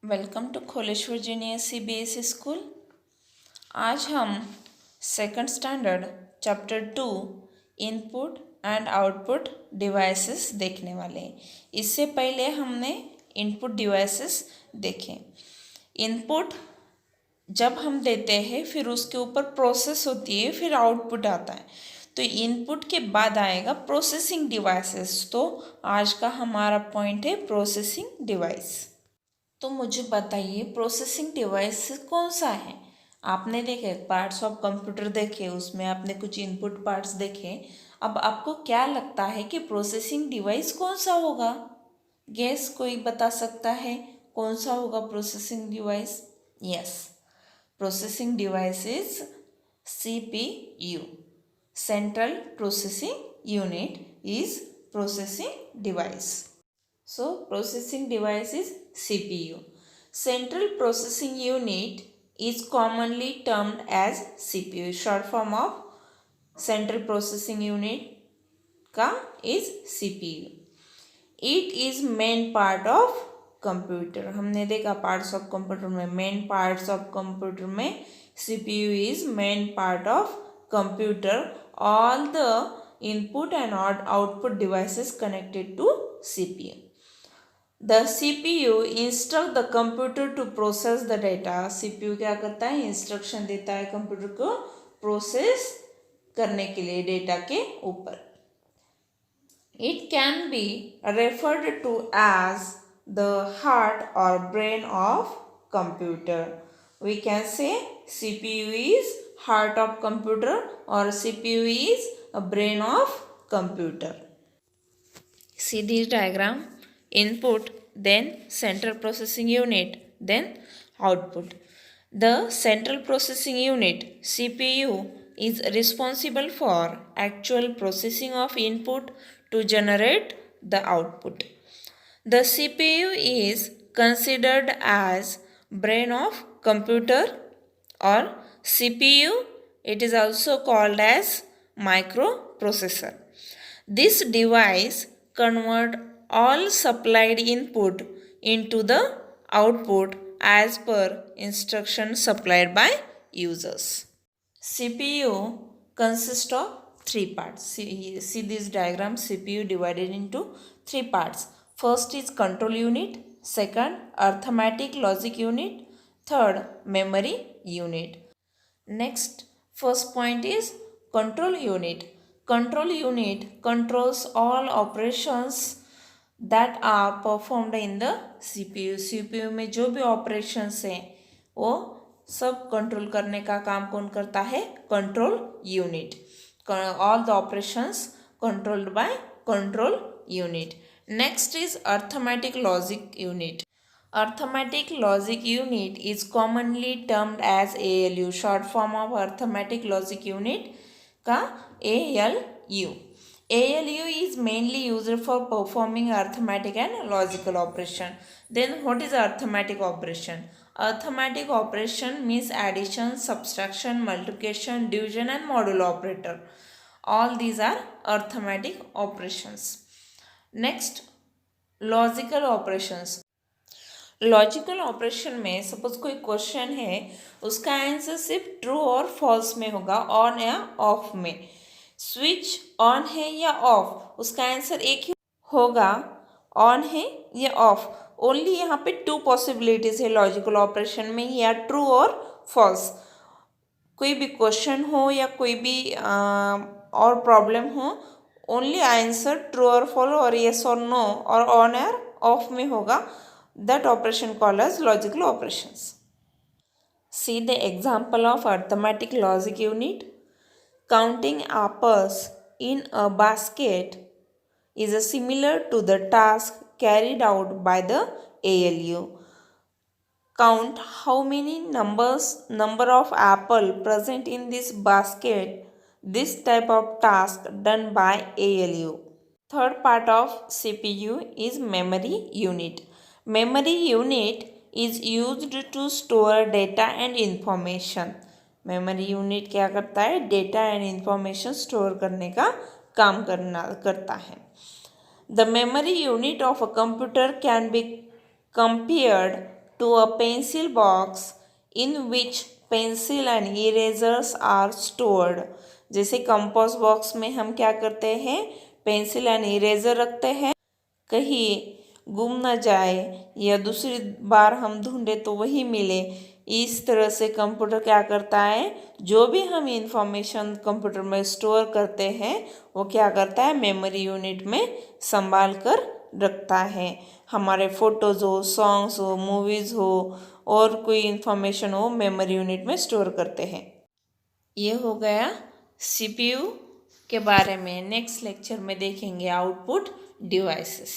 Welcome to Kholeshwar junior CBSE school. आज हम second standard chapter 2 input and output devices देखने वाले हैं। इससे पहले हमने इनपुट डिवाइसेस देखे। इनपुट जब हम देते हैं फिर उसके ऊपर प्रोसेस होती है, फिर आउटपुट आता है। तो इनपुट के बाद आएगा प्रोसेसिंग डिवाइसेस। तो आज का हमारा पॉइंट है प्रोसेसिंग डिवाइस। तो मुझे बताइए प्रोसेसिंग डिवाइस कौन सा है। आपने देखे पार्ट्स ऑफ कंप्यूटर देखे, उसमें आपने कुछ इनपुट पार्ट्स देखे। अब आपको क्या लगता है कि प्रोसेसिंग डिवाइस कौन सा होगा? गेस कोई बता सकता है कौन सा होगा processing device? Yes, processing device is CPU, central processing unit is processing device. So processing device is CPU. Central processing unit is commonly termed as CPU. Short form of central processing unit का is CPU. It is main part of computer. हमने देखा parts of computer में main parts of computer में CPU is main part of computer. All the input and output devices connected to CPU. The CPU instruct the computer to process the data. CPU क्या करता है? Instruction देता है computer को process करने के लिए डेटा के ऊपर. It can be referred to as the heart or brain of computer. We can say CPU is heart of computer or CPU is a brain of computer. See this diagram. Input, then central processing unit, then output. The central processing unit CPU is responsible for actual processing of input to generate the output. The CPU is considered as brain of computer or CPU. It is also called as microprocessor. This device convert all supplied input into the output as per instruction supplied by users. CPU consists of three parts. See this diagram. CPU divided into three parts. First is control unit, second arithmetic logic unit, third memory unit. Next, first point is control unit. Control unit controls all operations that are performed in the CPU. CPU में जो भी operations हैं वो सब control करने का काम कौन करता है? Control unit. All the operations controlled by control unit. Next is arithmetic logic unit. Arithmetic logic unit is commonly termed as ALU. Short form of arithmetic logic unit का ALU. ALU is mainly used for performing arithmetic and logical operation. Then what is arithmetic operation? Arithmetic operation means addition, subtraction, multiplication, division and modulo operator. All these are arithmetic operations. Next, logical operations. Logical operation में suppose कोई question है, उसका answer सिर्फ true और false में होगा, on या of में. स्विच ऑन है या ऑफ, उसका आंसर एक ही होगा, ऑन है या ऑफ. ओनली यहाँ पे टू पॉसिबिलिटीज है लॉजिकल ऑपरेशन में, या ट्रू और फॉल्स. कोई भी क्वेश्चन हो या कोई भी और प्रॉब्लम हो, ओनली आंसर ट्रू और फॉल्स और येस और नो और ऑन और ऑफ में होगा. That operation called as logical operations. See the example of arithmetic logic unit. Counting apples in a basket is similar to the task carried out by the ALU. Count how many number of apple present in this basket. This type of task done by ALU. Third part of CPU is memory unit. Memory unit is used to store data and information. Memory unit क्या करता है? Data and information store करने का काम करता है. The memory unit of a computer can be compared to a pencil box in which pencil and erasers are stored. जैसे compost box में हम क्या करते हैं, पेंसिल एंड इरेजर रखते हैं, कहीं गुम न जाए या दूसरी बार हम ढूंढे तो वही मिले। इस तरह से कंप्यूटर क्या करता है, जो भी हम इंफॉर्मेशन कंप्यूटर में स्टोर करते हैं वो क्या करता है, मेमोरी यूनिट में संभाल कर रखता है। हमारे फ़ोटोज़ हो, सॉन्ग्स हो, मूवीज़ हो और कोई इंफॉर्मेशन हो, मेमोरी यूनिट में स्टोर करते हैं। ये हो गया सीपीयू के बारे में। नेक्स्ट लेक्चर में देखेंगे आउटपुट डिवाइसेस।